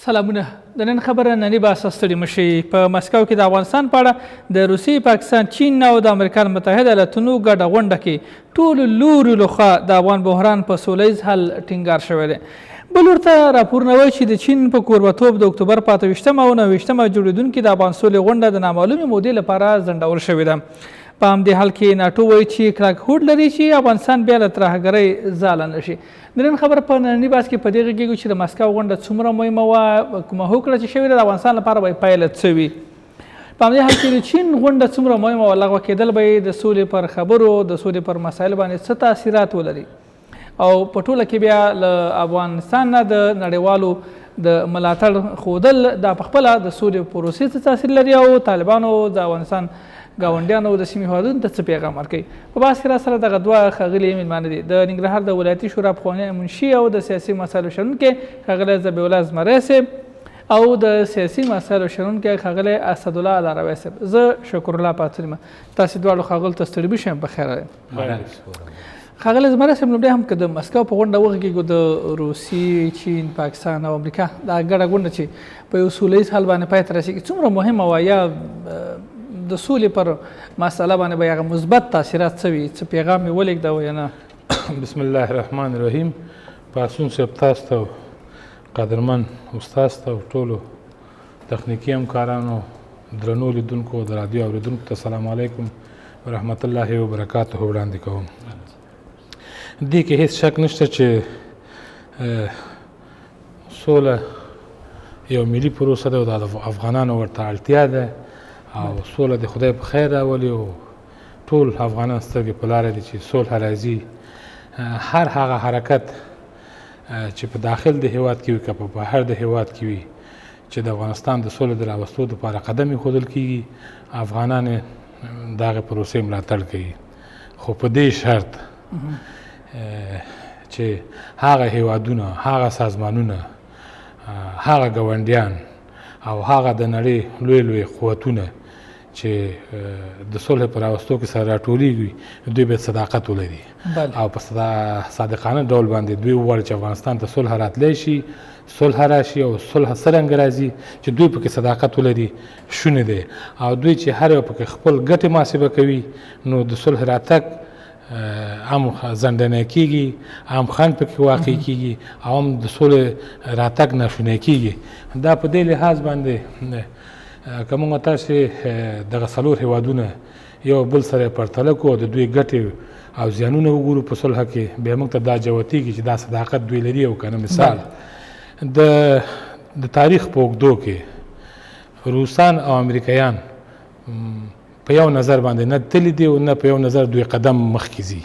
سلامونه د نن خبره نننی بحث ستړي مشي په مسکو کې د افغانستان په اړه د روسیې، پاکستان، چین او د امریکا متحده ایالاتونو ګډه غونډه کې ټولو لورو لخوا د افغان بحران په سوله حل ټینګار شوی دی. بل ورته راپورونه وایي چې د چین په کوربتوب د اکتوبر په 28 او 29 جوړېدونکې د افغان سولې غونډه د نامعلومې مودې لپاره ځنډول شوې ده. په همدې حال کې ناټو وایي چې کلک هوډ لري چې افغانستان بیا له ترهګرۍ ځاله نه شي. د نن خبره په ننني بحث کې په دې غږیږو چې د مسکو غونډه څومره مهمه وه، کومه هوکړه چې شوې ده د افغانستان لپاره به یې پایله څه وي. په همدې حال کې د چین غونډه څومره مهمه وه، لغوه کېدل به یې د سولې پر خبرو، د سولې پر مسایلو باندې څه تاثیرات ولري او په ټوله کې بیا له افغانستان نه د نړیوالو د ملاتړ ښودل دا پخپله د سولې پروسې څه تاثیر لري او طالبانو د افغانستان ګاونډیانو د سیمې هېوادونو ته څه پیغام ورکوي. په بحث کې راسره دغه دوه ښاغلي مېلمانه دي. د ننګرهار د ولایتي شورا پخوانی منشي او د سیاسي مسایلو شنونکی ښاغلی ذبیح الله زمری صاحب او د سیاسي مسایلو شنونکی ښاغلی اسدالله لاروی صاحب. زه شکر الله پاڅون یم. تاسې دواړو ښاغلو ته ستړي بشم په خیر. ښاغلی زمری صاحب، لومړی هم که د مسکو په غونډه وغږېږو د روسیې، چین، پاکستان او امریکا دا ګډه غونډه چې په یو سوله حل باندې پای ته رسېږي څومره مهمه وه، یا د سولې پر مسله باندې به هغه مثبت تاثیرات څه وي، څه پیغام یې ولېږده یا نه؟ بسم الله الرحمن الرحیم. پاڅون صاحب، تاسو ته قدرمن استاد ته او ټولو تخنیکي همکارانو، درنو لیدونکو، د رادیو اورېدونکو ته سلام علیکم ورحمت الله وبرکاته وړاندې کوم. دې کې هیڅ شک نشته چې سوله یو ملي پروسه ده او د افغانانو ورته اړتیا ده او سوله د خدای په خیر راولي او ټول افغانان سترګې په لاره دي چې صلح راځي. هر هغه حرکت چې په داخل د هیواد کې وي که په بهر د هیواد کې وي چې د افغانستان د سولې د راوستو دپاره قدم ایښودل کېږي، افغانان د هغې پروسې ملاتړ کوي، خو په دې شرط چې هغه هیوادونه، هغه سازمانونه، هغه ګاونډیان او هغه د نړۍ لوی لوی قوتونه چې د صلح په راوستو کې سره راټولیږي دوی باید صداقت ولري او په صادقانه ډول باندې دوی وغواړي چې افغانستان ته صلح راتلی شي، صلح راشي او صلح څرنګه راځي چې دوی پکې صداقت ولري شونې دی او دوی چې هر یو پکې خپل ګټې محاسبه کوي نو د صلح راتګ هم ځنډنی کېږي، هم خنډ پکې واقع کېږي او هم د سولې راتګ ناشونی کېږي. دا په دې لحاظ باندې که موږ تاسې دغه څلور هېوادونه یو بل سره پرتله کړو او د دوی ګټې او زیانونه وګورو په صلح کې، بیا موږ ته دا جوتېږي چې دا صداقت دوی لري او که نه. مثال د تاریخ په اوږدو کې روسان او امریکایان په یو نظر باندې نه تللی دي او نه په یو نظر دوی قدم مخکې ځي.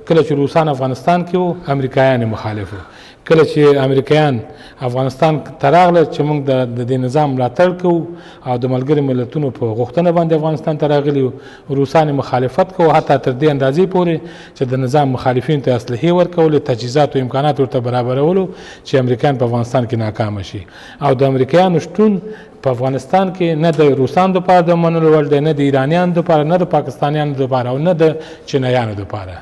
کله چې روسان افغانستان کې وو امریکایان مخالف وو، کله چې امریکایان افغانستان ته راغله چې موږ د دې نظام ملاتړ کوو او د ملګرو ملتونو په غوښتنه باندې افغانستان ته راغلي وو، روسان مخالفت کوو حتی تر دې اندازې پورې چې د نظام مخالفینو ته اسلحې ورکولې، تجهیزات او امکانات ورته برابرولو چې امریکایان په افغانستان کې ناکامه شي. او د امریکایانو شتون په افغانستان کې نه د روسانو دپاره د منلو وړ دی، نه د ایرانیانو دپاره، نه د پاکستانیانو دپاره او نه د چینایانو دپاره.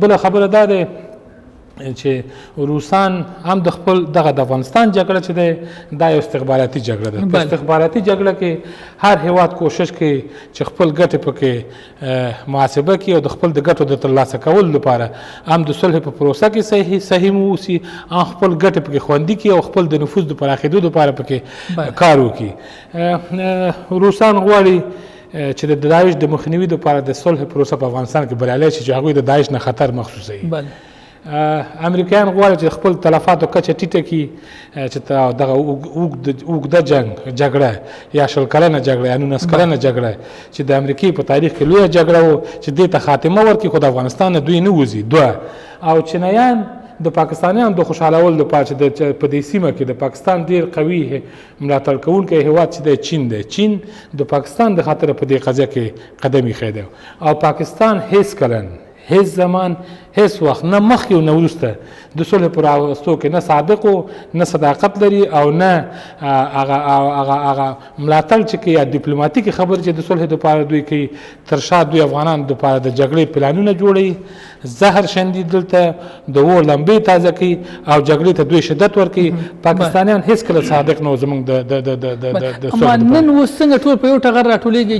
بله خبره دا دی چې روسان هم د خپل دغه د افغانستان جګړه چې دی دا یو استخباراتي جګړه ده. په استخباراتي جګړه کې هر هیواد کوشش کوي چې خپل ګټې پکې محاسبه کړي او د خپل د ګټو د ترلاسه کولو لپاره هم د صلح په پروسه کې صحیح واوسي، هم خپل ګټې پکې خوندي کړي او خپل د نفوذ د پراخېدو لپاره پکې کار وکړي. روسان غواړي چې د داعش د مخنیوي لپاره د صلح پروسه په افغانستان کې بریالی شي چې هغوی د داعش نه خطر محسوسوي. امریکایان غواړي چې خپل تلفاتو کچه ټیټه کړي چې دغه اوږده جګړه یا 20 کلنه جګړه یا 19 کلنه جګړه چې د امریکې په تاریخ کې لویه جګړه وه چې دې ته خاتمه ورکړي، خو د افغانستان نه دوی نه وځي. دوه او چینایان د پاکستانیانو د خوشحالولو لپاره چې په دې سیمه کې د پاکستان ډېر قوي ملاتړ کوونکی هېواد چې دی چین دی، چین د پاکستان د خاطره په دې قضیه کې قدم ایښی دی او پاکستان هیڅ کله هیڅ زمان هیڅ وخت نه مخکې او نه وروسته د صلح په راوستو کې نه صادق و نه صداقت لري او نه هغه ملاتړ چې کوي یا ډیپلوماتیکي خبرې چې د صلح دپاره دوی کوي تر شا دوی افغانانو دپاره د جګړې پلانونه جوړوي زهر شندي دلته د اور لمبې تازه کوي او جګړې ته دوی شدت ورکوي پاکستانیان هېڅکله صادق نه و زموږ د اما نن اوس څنګه ټول په یو ټغر راټولېږي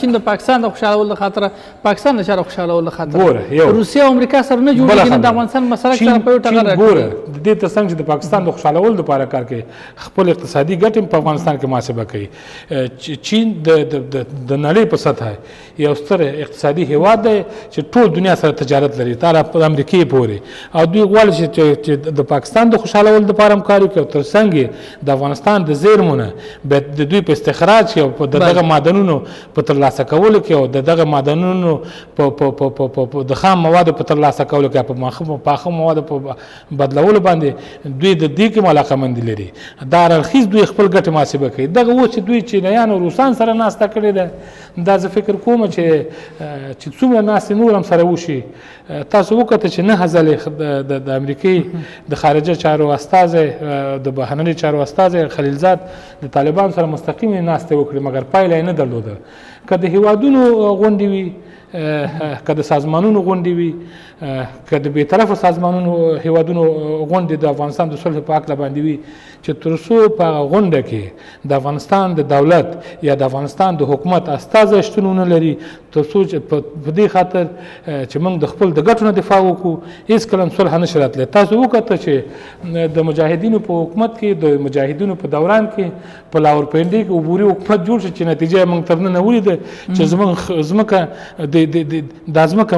چین د پاکستان د خوشحالولو خاطره پاکستان د چارو خوشحالولو خاطره روسیه او امریکا سره نه جوړېږي د افغانستان مسله سره په یو ټغر راټولېږي د دې تر څنګ چې د پاکستان د خوشحالولو لپاره کار کوي خپل اقتصادي ګټې په افغانستان کې محاسبه کوي چین د نړۍ په سطحه یو ستر اقتصادي هیواد دی چې ټول دنیا سره تجارت لري تر امریکې پورې او دوی غواړي چې د پاکستان د خوشحالولو لپاره هم کار وکړي او تر څنګ د افغانستان د زیرمو نه د دوی په استخراج کې او په دغه معدنونو په ترلاسه کولو کې او د دغه معدنونو په د خام موادو په ترلاسه کولو کې په پاخه موادو په بدلولو باندې دوی د دې کې علاقمندي لري دا اړخیز دوی خپل ګټې محاسبه کوي دغه اوس چې دوی چینایان او روسان سره ناسته کړې ده دا زه فکر کوم چې څومره ناستې نور هم سره وشي تاسو وکړه چې 9 ځلې د امریکې د خارجه چارو استازی د بهرنیو چارو استازی خلیلزاد د طالبانو سره مستقیمې ناستې وکړې مګر پایله یې نه درلوده که د هیوادونو غونډې وي که د سازمانونو غونډې وي که د بېطرفو سازمانونو هیوادونو غونډې د افغانستان د صلح په هکله باندې وي چې تر څو په هغه غونډه کې د افغانستان د دولت یا د افغانستان د حکومت استازی شتون ونه لري تر څو چې په دې خاطر چې موږ د خپل د ګټو نه دفاع وکړو هېڅکله هم صلح نشي راتلی تاسو وکړه چې د مجاهدینو په حکومت کې د مجاهدینو په دوران کې په لاورپینډۍ کې عبوري حکومت جوړ شو چې نتیجه یې موږ تر ننه ولیده چې زموږ ځمکه دا ځمکه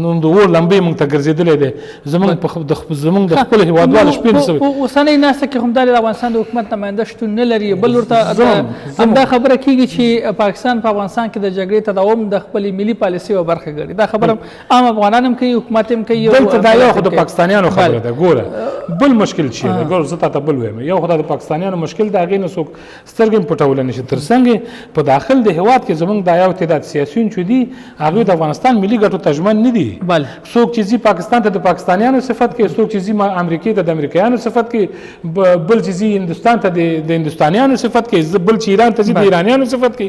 نن د اور لمبې موږ ته ګرځېدلی دی زموږ د خپل هېوادوالو شپېلې سوي اوسنۍ ناسته کې هم دا د افغانستان د حکومت نماینده شتون نه لري بل ورته همدا خبره کېږي چې پاکستان په افغانستان کې د جګړې تداوم د خپلې ملي پالیسۍ یوه برخه ګڼي دا خبره عام افغانان هم کوي حکومت هم کوي دلته دا یو خو د پاکستانیانو خبره ده ګوره بل مشکل چې ده ګوره زه تاته بل وایم یو خو د پاکستانیانو مشکل د هغې نه څوک سترګې هم پټولی نه شي تر څنګ په داخل د هېواد کې زموږ دا یو تعداد سیاسیون چې دي هغوی د افغانستان ملي ګټو ته ژمن نه دي څوک چې ځي پاکستان ته د پاکستانیانو صفت کوي څوک چې ځي امریکې ته د امریکایانو صفت کوي بل چې ځي هندوستان ته د هندوستانیانو صفت کوي بل چې ایران ته ځي د ایرانیانو صفت کوي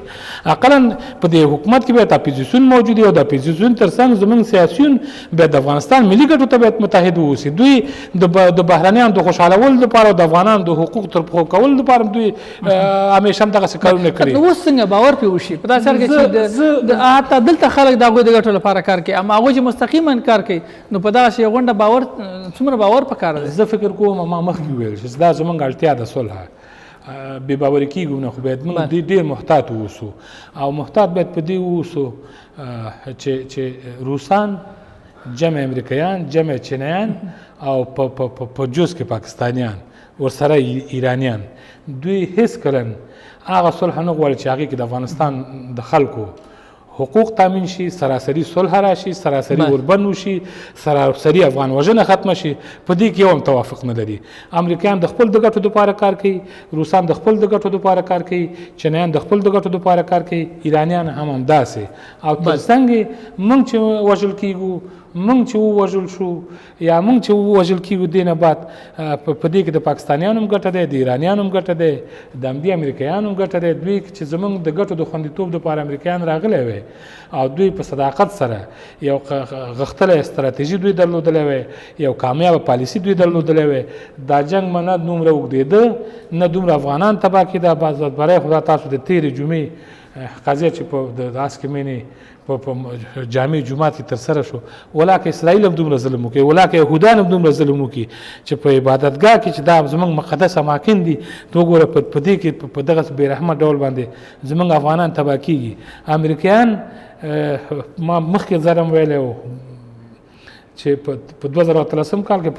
اقلا په دې حکومت کې باید اپوزیسیون موجود وي او د اپوزیسیون تر څنګ زموږ سیاسیون باید د افغانستان ملي ګټو ته باید متحد واوسي دوی د بهرنیانو د خوشحالولو لپاره او د افغانانو د حقوق تر پښو کولو لپاره دوی همیشه هم دغسې کارونه کړي اوس څنګه باور پرې وشي په داسې حال کې چې حتی دلته خلک د هغوی د ګټو لپاره کار کوي اما هغوی چې مستقیما کار کوي نو په دغسې یو غونډه باور څومره باور پکار دی زه فکر کوم ما مخکې وویل چې دا زموږ اړتیا ده صلح بې باوري کېږو نه خو باید موږ ډېر محتاط واوسو او محتاط باید په دې واوسو چې روسان جمع امریکایان جمع چینایان او په جز کې پاکستانیان ورسره ایرانیان دوی هېڅکله هغه صلح نه غواړي چې هغې کې د افغانستان د خلکو حقوق تامین شي سراسري صلح راشي سراسري اوربند وشي سراسري افغان وژنه ختمه شي په دې کې یو هم توافق نه لري امریکایان د خپل د ګټو دپاره کار کوي روسان د خپل د ګټو دپاره کار کوي چینایان د خپل د ګټو دپاره کار کوي ایرانیان هم همداسې او تر څنګ موږ چې وژل کېږو موږ چې ووژل شو یا موږ چې ووژل کېږو دې نه بعد په دې کې د پاکستانیانو هم ګټه دی د ایرانیانو هم ګټه دی د همدې امریکایانو هم ګټه دی دوی چې زموږ د ګټو د خوندیتوب دپاره امریکایان راغلی وی او دوی په صداقت سره یو غښتلی استراتیژي دوی درلودلی وی یو کامیابه پالیسي دوی درلودلی وی دا جنګ به نه دومره اوږدېده نه دومره افغانان تباه کېده بازدبرۍ خو دا تاسو د تېرې جمعې قضیه چې په د هسکې مینې په جامع جومات کې ترسره شو ولاکه اسرائیل هم دومره ظلم وکړي ولاکه یهودان هم دومره ظلم وکړي چې په عبادتګاه کې چې دا زموږ مقدس اماکن دي ته وګوره په دې کې په دغسې بېرحمه ډول باندې زموږ افغانان تباه کېږي امریکایان ما مخکې ځل هم ویلی و چې په 2013 کال کې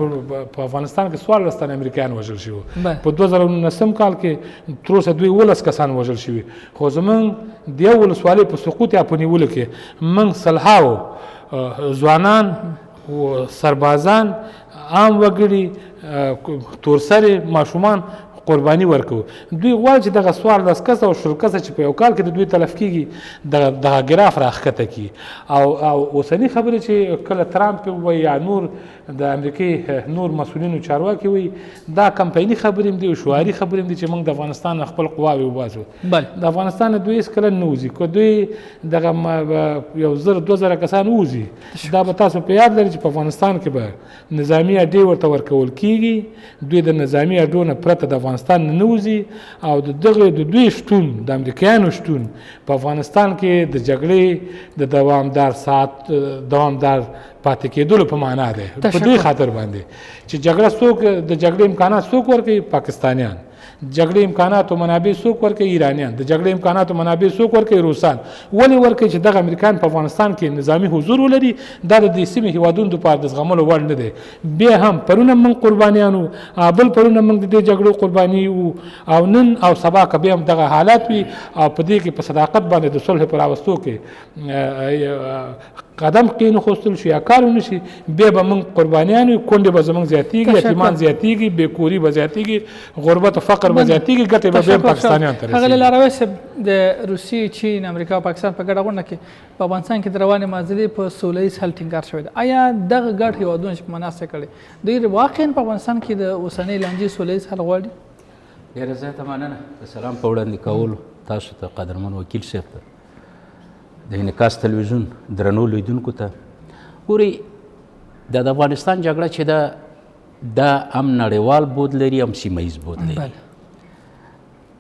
په افغانستان کې 14 تنه امریکایان وژل شوي په 2019 کال کې تر اوسه دوی 11 کسان وژل شوي خو زموږ د یو ولسوالۍ په سقوط یا په نیولو کې موږ سلهاو ځوانان سربازان عام وګړي تورسرې ماشومان قرباني ورکوو. دوی غواړي چې دغه 14 کسه او 20 کسه چې په یو کال کې د دوی تلف کېږي دغه ګراف راښکته کړي. او اوسني خبرې چې کله ترامپ وایي یا نور د امریکې نور مسؤلینو چارواکي وایي دا کمپایني خبرې هم دي او شعاري خبرې هم دي چې موږ د افغانستان خپل قواوې وباسو. د افغانستان دوی هېڅکله نه وځي. که دوی دغه 1000-2000 کسان وځي دا به تاسو په یاد لري چې په افغانستان کې به نظامي اډې ورته ورکول کېږي. دوی د نظامي اډو نه پرته د افغانستان نه وځي او د دوی شتون د امریکایانو شتون په افغانستان کې د جګړې د دوامدار پاتې کېدلو په معنا دی. په دې خاطر باندې چې جګړه څوک د جګړې امکانات څوک ورکوي؟ پاکستانیان. جګړې امکانات او منابع څوک ورکوي؟ ایرانیان. د جګړې امکانات او منابع څوک ورکوي؟ روسان. ولې ورکوي؟ چې دغه امریکایان په افغانستان کې نظامي حضور ولري. دا د دې سیمې هېوادونو دپاره د زغملو وړ نه دی. بیا هم پرونه موږ قربانیان وو، بل پرونه موږ د دې جګړو قرباني وو او نن او سبا که بیا هم دغه حالات وي او په دې کې په صداقت باندې د صلح په راوستو کې قدم کېنښودل شي یا کار ونه شي بیا به موږ قربانیان وي. کونډې به زموږ زیاتېږي، یتیمان زیاتېږي، بېکوري به زیاتېږي، غربت او فقر به زیاتېږي، ګټې به بیا پاکستانیانو ته رسېږي. ښاغلی لاروی صاحب، د روسیې، چین، امریکا او پاکستان په ګډه غونډه کې په افغانستان کې د روانې معضلې په سوله ییز حل ټینګار شوی دی. آیا دغه ګډ هېوادونه چې په مناسبه کړي دوی واقعا په افغانستان کې د اوسنۍ لانجې سوله ییز حل غواړي؟ ډېره زیاته مننه د سلام په وړاندې کولو تاسو ته، قدرمن وکیل صاحب ته، د انعکاس تلویزیون درنو لیدونکو ته. ګورئ، د افغانستان جګړه چې ده دا هم نړیوال بود لري هم سیمه ییز بود لري.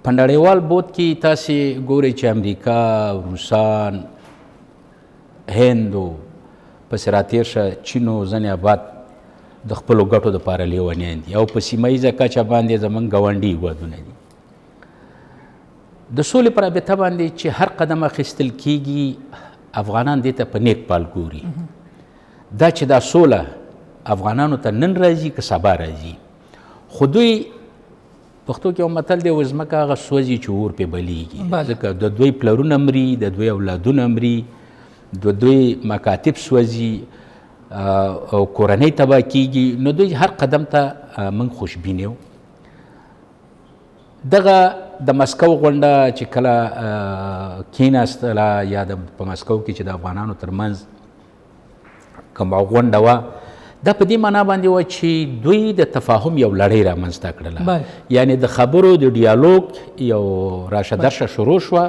په نړیوال بود کې تاسې ګورئ چې امریکا، روسان، هند او پسې راتېر شه چین او ځنې آباد د خپلو ګټو دپاره لیونیان دي او په سیمه ییزه کچه باندې زموږ ګاونډي هېوادونه دي. د سولې په رابطه باندې چې هر قدم اخیستل کېږي افغانان دې ته په نیک پال ګوري. دا چې دا سوله افغانانو ته نن راځي که سبا راځي، خو دوی پښتو کې یو متل دی و ځمکه هغه سوځي چې اور پې بلیږي. ځکه د دوی پلرونه مري، د دوی اولادونه مري، د دوی مکاتب سوځي او کورنۍ تباه کېږي. نو دوی هر قدم ته موږ خوشبین یو. دغه د مسکو غونډه چې کله کېناستله یا په مسکو کې چې د افغانانو ترمنځ کومه غونډه وه، دا په دې معنا باندې وه چې دوی د تفاهم یو لړۍ رامنځته کړله. یعنې د خبرو د ډیالوګ یو راشه درشه شروع شوه.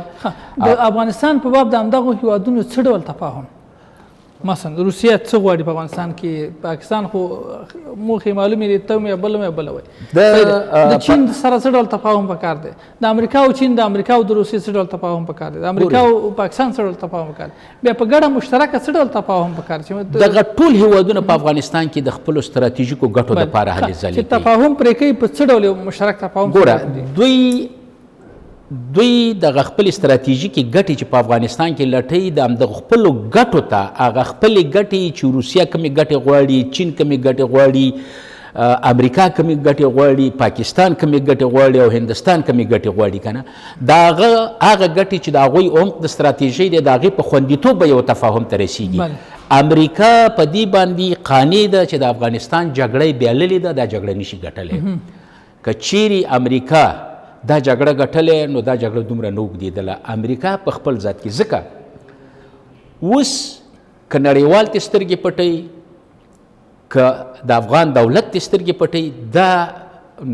د افغانستان په باب د همدغو هېوادونو څه ډول تفاهم؟ مثلا روسیه څه غواړي په افغانستان کې؟ پاکستان خو موخې معلومې دي، ته مې بله وایي. د چین سره څه ډول تفاهم پکار دی؟ د امریکا او چین، د امریکا او د روسیې څه ډول تفاهم پکار دی؟ د امریکا او پاکستان څه ډول تفاهم پکار دی؟ بیا په ګډه مشترکه څه ډول تفاهم پکار دی؟ دغه ټول هېوادونه په افغانستان کې د خپلو ستراتیژیکو ګټو دپاره هلې ځلې چې تفاهم پرې کوي په څه ډول مشترک تفاهم؟ ګوره، دوی دغه خپل استراتیژیکې ګټې چې په افغانستان کې لټوي د همدغو خپلو ګټو ته هغه خپلې ګټې چې روسیه کومې ګټې غواړي، چین کومې ګټې غواړي، امریکا کومې ګټې غواړي، پاکستان کومې ګټې غواړي او هندوستان کومې ګټې غواړي که نه، د هغه ګټې چې د هغوی عمق د استراتیژۍ دی د هغې په خوندیتوب به یو تفاهم ته رسیږي. امریکا په دې باندې قانع ده چې د افغانستان جګړه یې بایللې ده، دا جګړه نشي ګټلی. که چیرې امریکا دا جګړه ګټلې نو دا جګړه دومره نه اوږدېدله. امریکا په خپل ذات کې ځکه اوس که نړیوال ترې سترګې پټوي، که د افغان دولت ترې سترګې پټوي، دا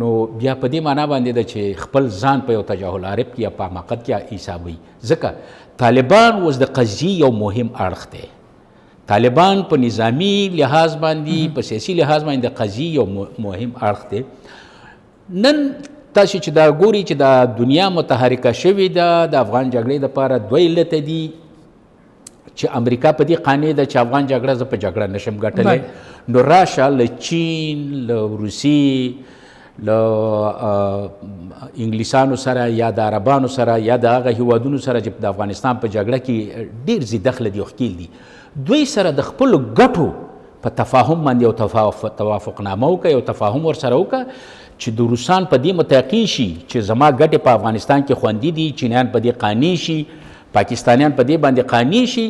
نو بیا په دې معنا باندې ده چې خپل ځان په یو تجاهل عارف کې یا په حماقت کې حسابوي. ځکه طالبان اوس د قضیې یو مهم اړخ دی. طالبان په نظامی لحاظ باندې، په سیاسي لحاظ باندې د قضیې یو مهم اړخ دی. نن تاسو چې دا ګوري چې دا دنیا متحرکه شوې ده د افغان جګړې دپاره دوه علته دي چې امریکا په دې قانع ده چې افغان جګړه زه په جګړه نشم ګټلی. نو راشه له چین، له روسیې، له انګلیسانو سره یا د عربانو سره یا د هغه هېوادونو سره چې د افغانستان په جګړه کې ډېر زیدخله دي او ښکیل دي، دوی سره د خپلو ګټو په تفاهم باندې یو توافقنامه وکړه، یو تفاهم ورسره وکړه چې د روسان په دې متقین شي چې زما ګټې په افغانستان کې خوندي دي، چینیان په دې قانع شي، پاکستانیان په دې باندې قانع شي،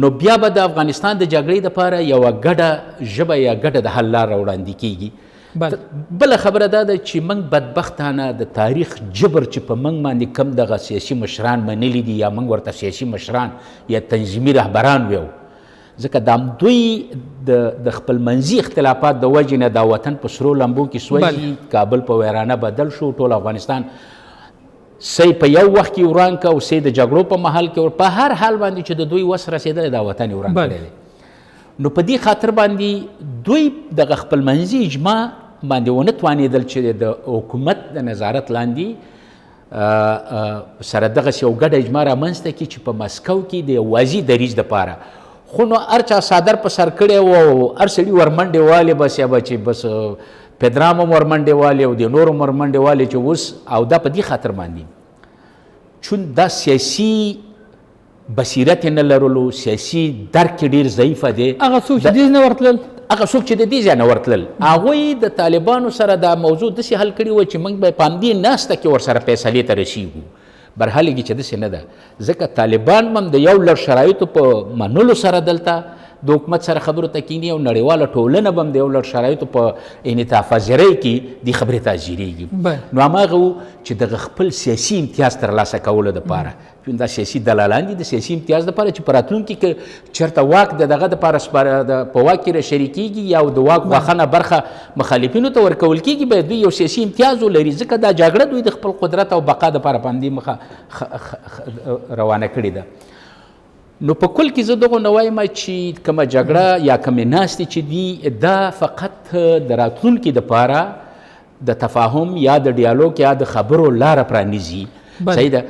نو بیا به د افغانستان د جګړې دپاره یوه ګډه ژبه یا ګډه د حل لاره وړاندې کېږي. بله خبره دا ده چې موږ بدبختانه د تاریخ جبر چې په موږ باندې کم دغه سیاسي مشران منلي دي یا موږ ورته سیاسي مشران یا تنظیمي رهبران ویو، ځکه دا دوی د خپل منځي اختلافات د وجې نه دا وطن په سرو لمبو کې سوځي، کابل په ویرانه بدل شو، ټول افغانستان سی په یو وخت کې وران که او سی د جګړو په محل کې په هر حال باندې چې د دوی وس رسېدلی دا وطن یې وران کړی دی. نو په دې خاطر باندې دوی دغه خپل منځي اجماع باندې ونه توانېدل چې د حکومت د نظارت لاندې سره دغسې یو ګډه اجماع رامنځته کړي چې په مسکو کې د یو واضح دریځ دپاره خو نو هر چا صادر په سر کړی و او هر سړي ورمنډې والې بس یا به چې بس پدرام هم ورمنډې والې او د نورو هم ورمنډې والې چې اوس او دا په دې خاطر باندې چون دا سیاسي بصیرت یې نه لرلو، سیاسي درک یې ډېر ضعیفه دی. هغه څوک چې دې نه ورتلل هغه څوک چې د دې ځای نه ورتلل هغوی د طالبانو سره دا موضوع داسې حل کړي وه چې موږ به په همدې ناسته کې ورسره فیصلې ته رسېږو. برحالې کې چې داسې نه ده، ځکه طالبان هم د یو لړ شرایطو په منلو سره دلته د حکومت سره خبرو ته کینی او نړیواله ټولنه به هم د یو لړ شرایطو په انعطاف پذیرۍ کې دې خبرې ته حاضرېږي. نو هماغه و چې دغه خپل سیاسي امتیاز ترلاسه کولو دپاره، چون دا سیاسي دلالان دي د سیاسي امتیاز دپاره چې په راتلونکي کې چېرته واک د دغه دپاره په واک کې شریکېږي یا د واک واخنه برخه مخالفینو ته ورکول کېږي، باید دوی یو سیاسي امتیاز ولري، ځکه دا جګړه دوی د خپل قدرت او بقا دپاره په همدې مخه روانه کړې ده. نو په کل کې زه دغه نه وایم چې کومه جګړه یا کومې ناستې چې دي دا فقط د راتلونکي دپاره د تفاهم یا د ډیالوګ یا د خبرو لاره پرانیزي. صحیح ده.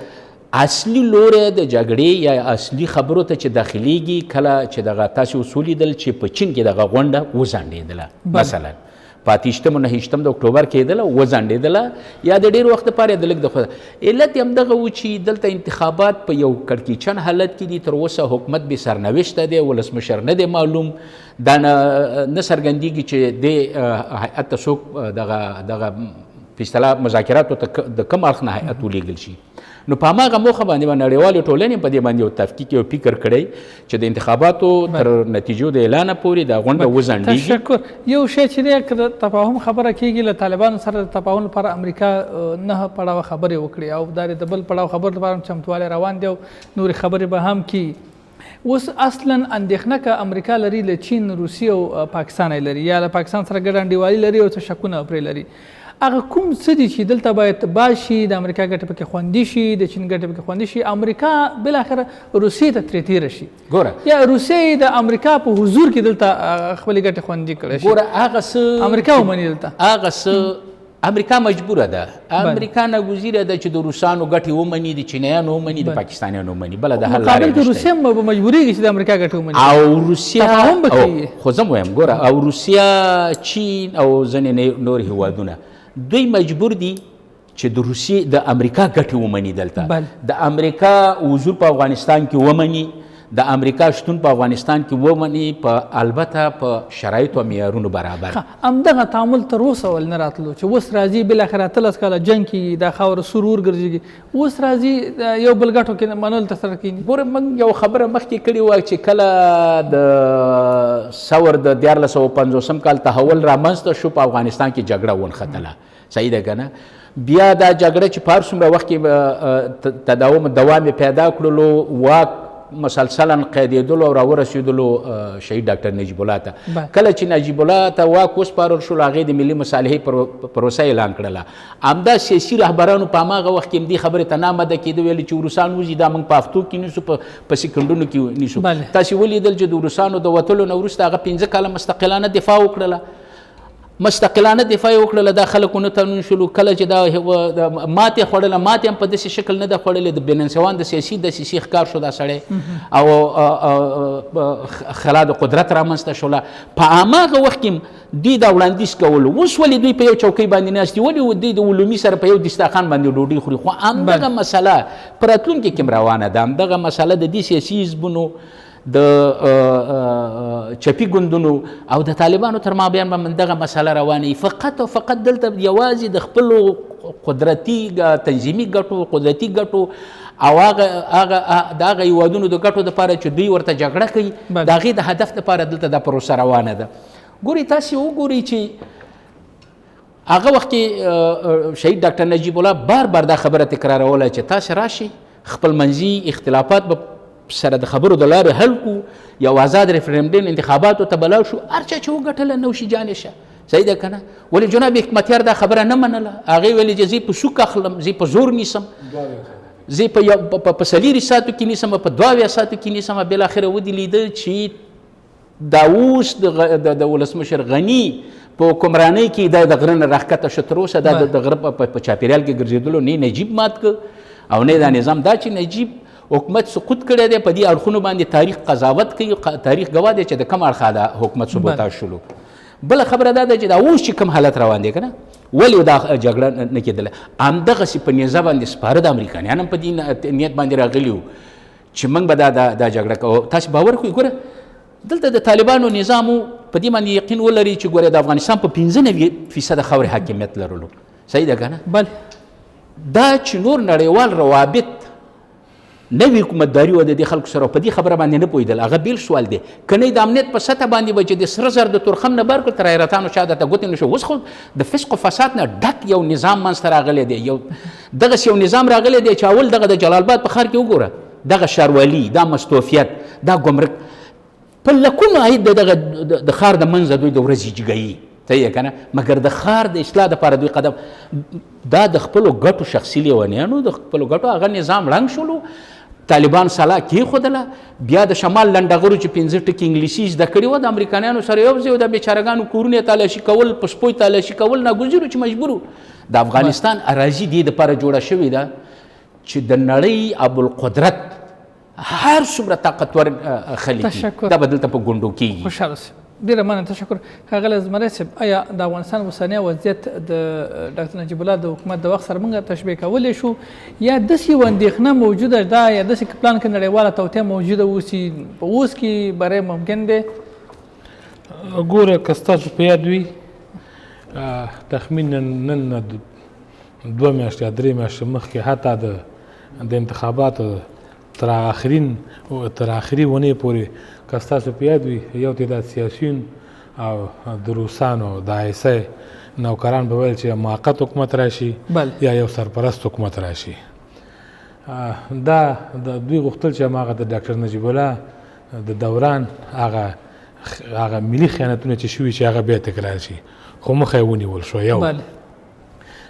اصلي لوری د جګړې یا اصلي خبرو ته چې داخلیږي کله چې دغه تاسې اوس ولیدل چې په چین کې دغه غونډه وځنډېدله، مثلا په 28 او 29 د اکتوبر کېدله وځنډېدله یا د ډېر وخت دپاره د لږ د خود علت یې همدغه و چې دلته انتخابات په یو کړکېچن حالت کې دي، تر اوسه حکومت بې سرنوشته دی، ولسمشر نه دی معلوم، دا نه څرګندېږي چې دې هیئت ته څوک دغه په اصطلاح مذاکراتو ته د کوم اړخ نه هیئت ولېږل شي. نو په هماغه موخه باندې به نړیوالې ټولنې په دې باندې یو تفکیک یو فکر کړی چې د انتخاباتو تر نتیجو د اعلانه پورې دا غونډه وځنډېږي. تشکر. یو شی چې دی که د تفاهم خبره کېږي له طالبانو سره د تفاهم لپاره امریکا 9 پړاوه خبرې وکړي او دا د بل پړاو خبرو لپاره هم چمتوالی روان دی او نورې خبرې به هم کېږي. اوس اصلا اندېښنه که امریکا لري له چین، روسیې او پاکستان لري یا له پاکستان سره ګډه انډیوالي لري او څه شکونه پرې لري، هغه کوم څه دي چې دلته باید باشي، د امریکا ګټې پکې خوندي شي، د چین ګټې پکې خوندي شي، امریکا بالاخره روسیې ته ترې تېره شي یا روسیې د امریکا په حضور کې دلته خپلې ګټې خوندي کړی شي. ګوره هغه څه امریکا ومني دلته، هغه څه امریکا مجبوره ده، امریکا ناګزیره ده چې د روسانو ګټې ومني، د چینیانو ومني، د پاکستانیانو ومني، بله د حل لاره نشته. روسیه هم به مجبورېږي چې د امریکا ګټې ومني او روسیه خو زه هم وایم ګوره او روسیه، چین او ځینې نور هېوادونه دوی مجبور دي چې د روسیې د امریکا ګټې ومني، دلته د امریکا حضور په افغانستان کې ومني، د امریکا شتون په افغانستان کې ومني، په البته په شرایطو او معیارونو برابر. همدغه تعامل تر اوسه ول نه راتلو چې اوس راځي بالاخره 13 کاله جنګ کې دا خاوره سرور ګرځېږي، اوس راځي یو بل ګټو کې منلو ته سره کېږي. ګوره موږ یو خبره مخکې کړې وه چې کله د ثور د 1450 کال تحول رامنځته شو په افغانستان کې جګړه ونښتله. صحیح ده که نه؟ بیا دا جګړه چې په هر څومره وخت کې دوام پیدا کړلو، واک مسلسلا قیدېدلو او راورسېدلو شهید ډاکټر نجیب الله ته، کله چې نجیب الله ته واک وسپارل شو هغې د ملي مصالحې پروسه اعلان کړله. همدا سیاسي رهبرانو په هماغه وخت کې همدې خبرې ته نامده کېده، ویل چې روسان وځي دا موږ په هفتو کې نیسو، په سکندونو کې نیسو. تاسې ولیدل چې د روسانو د وتلو نه وروسته هغه 15 کاله مستقلانه دفاع وکړله، مستقلانه دفاع یې وکړله، دا خلک ونه تړون شولو. کله چې دا ماتې خوړله، ماتې هم په داسې شکل نه ده خوړلې، د بنسوان د سیاسي دسیسې ښکار شو دا سړی او خلا د قدرت رامنځته شوله. په هماغه وخت کې دوی دا وړاندیز کولو. اوس ولې دوی په یو چوکۍ باندې ناست دي؟ ولې دوی د علومي سره په یو دسترخوان باندې ډوډۍ خوري؟ خو همدغه مسله په راتلونکي کې هم روانه ده. همدغه مسله د دې سیاسي حزبونو، د چپی ګوندونو او د طالبانو تر مابین به دغه مسله روانه وي. فقط او فقط دلته یوازې د خپلو قدرتي تنظیمي ګټو، قدرتي ګټو او د هغه هېوادونو د ګټو دپاره چې دوی ورته جګړه کوي، د هغې د هدف دپاره دلته دا پروسه روانه ده. ګورئ تاسې وګورئ چې هغه وخت کې شهید ډاکټر نجیب الله بار بار دا خبره تکراروله چې تاسو راشئ خپل منځي اختلافات به سره د خبرو د لارې حل کړو، یو آزاد ریفرنډم انتخاباتو ته بلاو شو، هر چا چې وګټله نوشي جانې شه. صحیح ده که نه؟ ولې جناب حکمتیار دا خبره نه منله؟ هغې ویلې چې زه په سوک اخلم، زه په زور نیسم، زه په څلېرو ساعتو کې نیسم، په 2 ساعتو کې نیسم. بالاخره ودې لیده چې دا اوس د ولسمشر غني په حکمرانۍ کې دا د غره نه راښکته شو، تر اوسه دا د غره په چاپېریال کې ګرځېدلو نه نجیب مات که او نه دا نظام دا چې نجیب حکومت سقوط کړی دی. په دې اړخونو باندې تاریخ قضاوت کوي، تاریخ ګواه دی چې د کوم اړخه دا حکومت سبوتاژ شولو. بله خبره دا ده چې دا اوس چې کوم حالت روان دی که نه، ولې دا جګړه نه کېدله؟ همدغسې په نیزه باندې سپاره د امریکایان هم په دې نیت باندې راغلي وو چې موږ به دا جګړه کوو. تاسې باور کوئ ګوره دلته د طالبانو نظام په دې باندې یقین ولري چې ګوره د افغانستان په 95% خاورې حاکمیت لرلو. صحیح ده که نه؟ بله دا چې نور نړیوال روابط نوی حکومتداري و د دې خلکو سره په دې خبره باندې نه پوهېدل، هغه بیل سوال دی. که نه د امنیت په سطح باندې به چې د سره زر د تورخم نه بار کړ تر حیرتانو شاید ته ګوتې نه شو. اوس خو د فسق و فساد نه ډک یو نظام منځته راغلی دی، دغسې یو نظام راغلی دی چې اول دغه د جلال آباد په ښار کې وګوره، دغه ښاروالي، دا مستوفیت، دا ګمرک په لکونو عاید د ښار د منځه دوی د ورځې جګوي. صحیح که نه؟ مګر د ښار د اصلاح دپاره دوی قدم دا د خپلو ګټو شخصي لیونیانو د خپلو ګټو هغه نظام ړنګ شولو. طالبان سلا کېښودله، بیا د شمال لنډغرو چې 5 ټکي انګلیسي زده کړي وه د امریکایانو سره یو ځای و، د بېچارهګانو کورونه یې تالاشي کول، په سپو یې تالاشي کول ناګزیرو چې مجبور. د افغانستان اراضي دې دپاره جوړه شوې ده چې د نړۍ ابوالقدرت هر څومره طاقتور خلک دا به دلته په ګونډو کېږي. خوشحاله اوسئ. ډېره مننه، تشکر. ښاغلی زمری صاحب، آیا د افغانستان اوسنی وضعیت د ډاکټر نجیب الله د حکومت د وخت سره موږ تشبیه کولی شو، یا داسې یوه اندېښنه موجوده ده، یا داسې پلان کې نړیواله توطیه موجوده اوسي په اوس کې بری ممکن دی؟ ګوره که ستاسو په یاد وي تخمینا نن 2 میاشتې یا 3 میاشتې مخکې حتی د انتخاباتو تر آخري ونې پورې که ستاسو په یاد وي یو تعداد سیاسیون او د روسانو د آیسای نوکران به ویل چې موقت حکومت راشي یا یو سرپرست حکومت راشي. دا دوی غوښتل چې هماغه د ډاکټر نجیب الله د دوران هغه ملي خیانتونه چې شوي چې هغه بیا تکرار شي، خو مخه یې ونیول شو. یو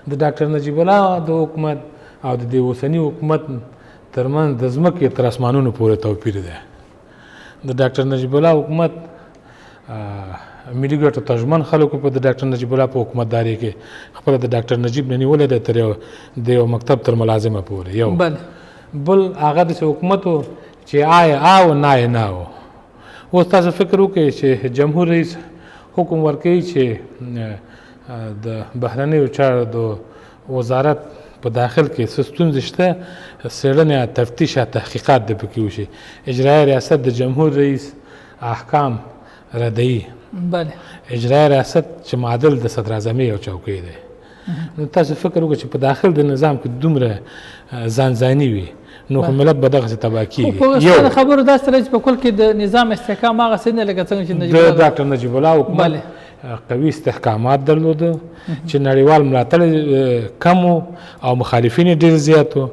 د ډاکټر نجیب الله د حکومت او د دې اوسني حکومت ترمنځ د ځمکې تر اسمانونو پورې توپیر دی. د ډاکټر نجیب الله حکومت ملي ګټو ته ژمن خلکو په د ډاکټر نجیب الله په حکومتداري کې خپله د ډاکټر نجیب نه نیولې ده تر د یو مکتب تر ملازمه پورې. یو بل هغه داسې حکومت و چې آی او نه نه و. اوس تاسو فکر وکړئ چې جمهور رئیس حکم ورکوي چې د بهرنیو چارو د وزارت په داخل کې څه ستونزې شته، څېړنې، تفتیش یا تحقیقات د پکې وشي. اجرایي ریاست د جمهور رئیس احکام ردوي. اجرایي ریاست چې معادل د صدر اعظمۍ یو چوکۍ دی. نو تاسو فکر وکړئ چې په داخل د نظام کې دومره ځانځاني وي نو خو ملت به دغسې تباه کېږي. خو د خبرو داسې راځي په کل کې د نظام استحکام هغسې نه لکه څنګه چې د ډاکټر نجیب الله حکومت قوي استحکامات درلوده چې نړیوال ملاتړ کم او مخالفین یې ډېر زیات وو.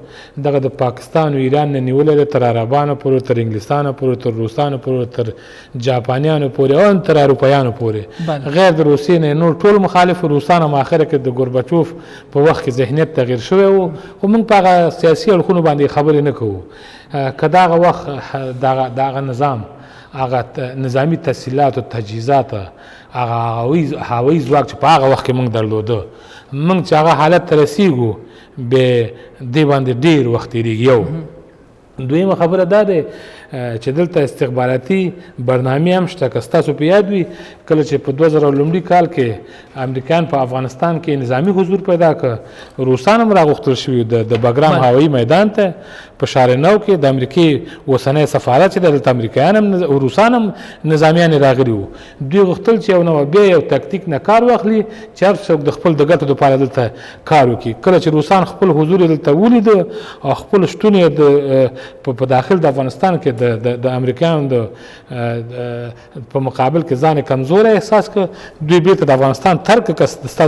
دغه د پاکستان او ایران نه نیولی تر عربانو پورې، تر انګلیسانو پورې، تر روسانو پورې، تر جاپانیانو پورې او تر اروپایانو پورې، غیر د روسیې نه نور ټول مخالف. روسان هم آخره کې د ګورباچوف په وخت کې ذهنیت تغییر شوی و، خو موږ په هغه سیاسي اړخونو باندې خبرې نه کوو. که دغه وخت دغه نظام، هغه نظامي تسهیلات او تجهیزات، هغه هوایي ځواک چې په هغه وخت کې موږ درلوده، موږ چې هغه حالت ته رسېږو بې دې باندې ډېر وخت تېرېږي. یو دویمه خبره دا دی چې دلته استخباراتي برنامې هم شته. که ستاسو په یاد وي کله چې په 2000 کال کې امریکایان په افغانستان کې نظامي حضور پیدا کړ، روسان هم راغوښتل شوي د بګرام هوایي میدان ته په شارنو کې د امریکې اوسنی سفارت چې دلته امریکایان هم روسان هم نظامیان راغلي وو. دوی غوښتل چې یو نو بیا یو تکتیک نه کار واخلي چې هر څوک د خپل د ګټو دپاره دلته کار وکړي. کله چې روسان خپل حضور دلته ولید او خپل شتون یې په داخل د افغانستان کې د امریکایانو په مقابل کې ځان کمزوری احساس کړ دوی بیرته د افغانستان ترک کړ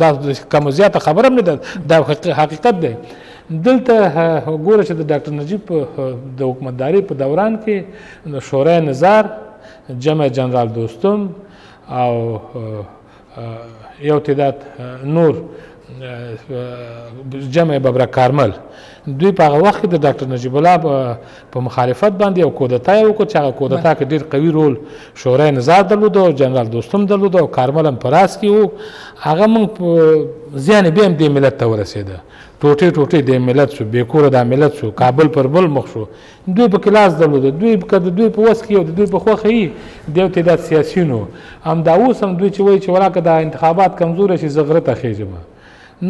دا کم زیاته خبره هم نه ده دا حقیقت دی دلته ګوره چې د ډاکټر نجیب د حکومتداري په دوران کې شورای نظار جمع جنرال دوستم او یو تعداد نور جمع ببرک کارمل دوی په هغه وخت کې د ډاکټر نجیب الله په مخالفت باندې یو کودتا یې وکړ چې هغه کودتا کې ډېر قوي رول شورای نظار درلوده او جنرال دوستم درلوده او کارمل هم په راس کې و هغه موږ زیان بیا هم دې ملت ته ورسېده ټوټې ټوټې د ملت شو بې کوره دا ملت شو کابل پر بل مخ شو دوی په کلاس درلوده دوی که د دوی په وس کې او د دوی په خوښه یي د یو تعداد سیاسیونو همدا اوس هم دوی چې وایي چې ولاکه دا انتخابات کمزوره شي زه غره ته خېږم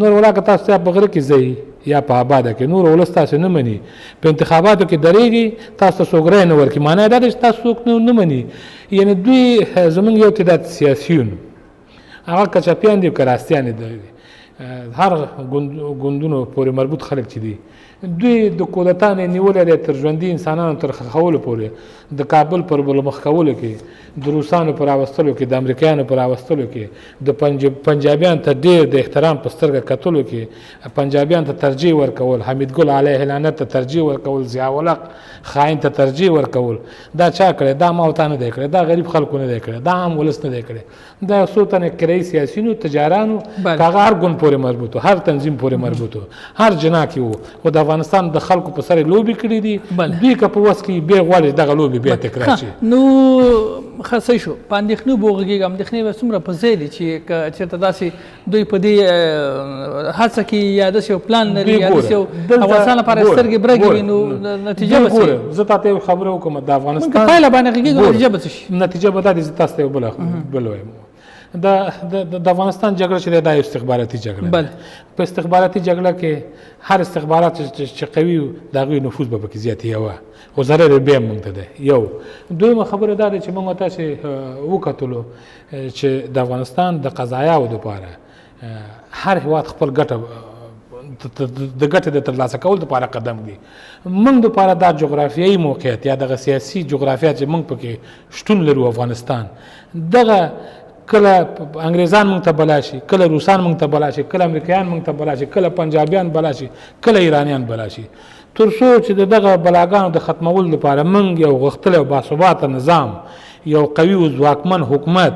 نور ولاکه تاسو یا په غره کې ځئ یا په آباده کې نور ولس تاسو نه مني په انتخاباتو کې درېږي تاسو ته څوک رایه نه ورکړي معنا یې دا ده چې تاسو څوک نه مني یعنې دوی زموږ یو تعداد سیاسیون هغه کچاپیان دي که راستیان دي هر ګوندونو پورې مربوط خلک چې دي دوی د کودتا نه نیولی دی تر ژوندي انسانانو تر ښخولو پورې د کابل پر بلمخ کولو کې د روسانو پر راوستلو کې د امریکایانو پر راوستلو کې د پنجابیانو ته ډېر د احترام په سترګه کتلو کې پنجابیانو ته ترجیح ورکول حمیدګل علیه لعنت ته ترجیح ورکول ضیاءالحق خاین ته ترجیح ورکول دا چا کړی دا ما ورته نه دی کړی دا غریب خلکو نه دی کړی دا عام ولس نه دی کړی دا څو تنه کرایي سیاسیونو تجارانو که هغه هر ګوند پورې مربوط هر تنظیم پورې مربوط هر جنا کې وو خو د افغانستان د خلکو په سر لوبې کړي دي دوی که په وس کې بیا غواړي دغه لوبې بیا تکرار شي نو خاصه شو په اندېښنو به وغږېږم اندېښنې به څومره په ځای دي چې که چېرته داسې دوی په دې هڅه کې یا داسې یو پلان لري یا داسې یو افغانستان لپاره سترګې برګې وي نو نتیجه به څه زه تاته یو خبره وکړم د افغانستان که پایله باندې غږېږو نتیجه به څه شي نتیجه به دا دي زه تاسو ته یو بل وایم د افغانستان جګړه چې دا استخباراتي جګړه ده په استخباراتي جګړه کې هر استخبارات چې قوي وي د هغوی نفوذ به پکې زیاتې وه خو ضرر یې بیا هم موږ ته دی یو دویمه خبره دا ده چې موږ تاسې وکتلو چې د افغانستان د قضایاو دپاره هر هېواد خپل ګټه د ګټې د ترلاسه کولو دپاره قدم دی موږ دپاره دا جغرافیایي موقعیت یا دغه سیاسي جغرافیه چې موږ پکې شتون لرو افغانستان دغه کله انګریزان موږ ته بلا شي کله روسان موږ ته بلا شي کله امریکایان موږ ته بلا شي کله پنجابیان بلا شي کله ایرانیان بلا شي تر څو چې دغه بلاګانو د ختمولو لپاره موږ یو غښتلی او باثباته نظام یو قوي او ځواکمن حکومت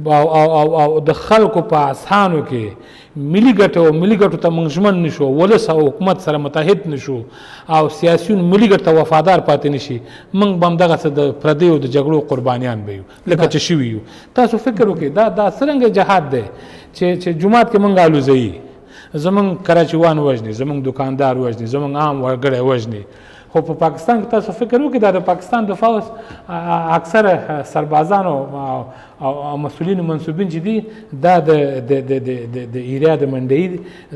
او د خلکو په اسانو کې ملي ګټو ته موږ ژمن نشو ولس او حکومت سره متحد نشو او سیاسیون ملي ګټو ته وفادار پاتې نشي موږ به همدغسې د پردیو د جګړو قربانیان به یو لکه چې شوي یو تاسو فکر وکړئ دا څرنګه جهاد دی چې جومات کې موږ الوزوي زمونږ کراچیوان وژني زمونږ دکاندار وژني زمونږ عام وګړی وژني خو په پاکستان کې تاسو فکر وکړئ دا د پاکستان د فوج اکثره سربازان او مسؤلین منصوبین چې دي دا د ایریا د منډۍ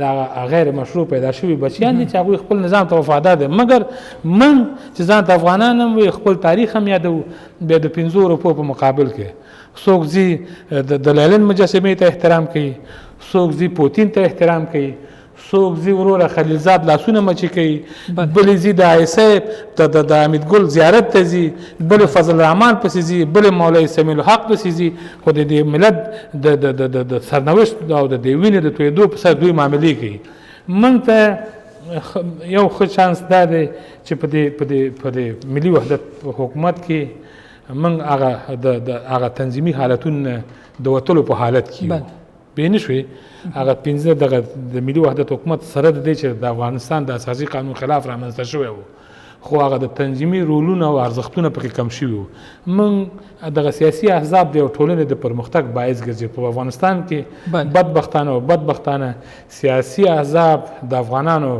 د غیر مشروع پیدا شوي بچیان دي چې هغوی خپل نظام ته وفادار دي مګر من چې ځان ته افغانان هم وي خپل تاریخ هم یادو بیا د 5 روپو په مقابل کې څوک ځي د لینن مجسمې ته احترام کوي څوک ځي پوتین ته احترام کوي څوک ځي وروره خلیلزاد لاسونه مچې کوي بل ځي د آیسای د حمیدګل زیارت ته ځي بل فضل الرحمن پسې ځي بل مولوي سمیع الحق پسې ځي خو د دې ملت د سرنوشت او د دې وینې د تویېدو په سر دوی معاملې کوي موږ ته یو ښه چانس دا دی چې په دې ملي وحدت حکومت کې موږ هغه تنظیمي حالتونه د وتلو په حالت کې یو بې نه شوې هغه 15 دغه د ملي وحدت حکومت سره د دې چې د افغانستان د اساسي قانون خلاف رامنځته شوی و خو هغه د تنظیمي رولونه او ارزښتونه پکې کم شوي وو موږ دغه سیاسي احزاب د یو ټولنې د پرمختګ باعث ګرځي په افغانستان کې بدبختانه سیاسي احزاب د افغانانو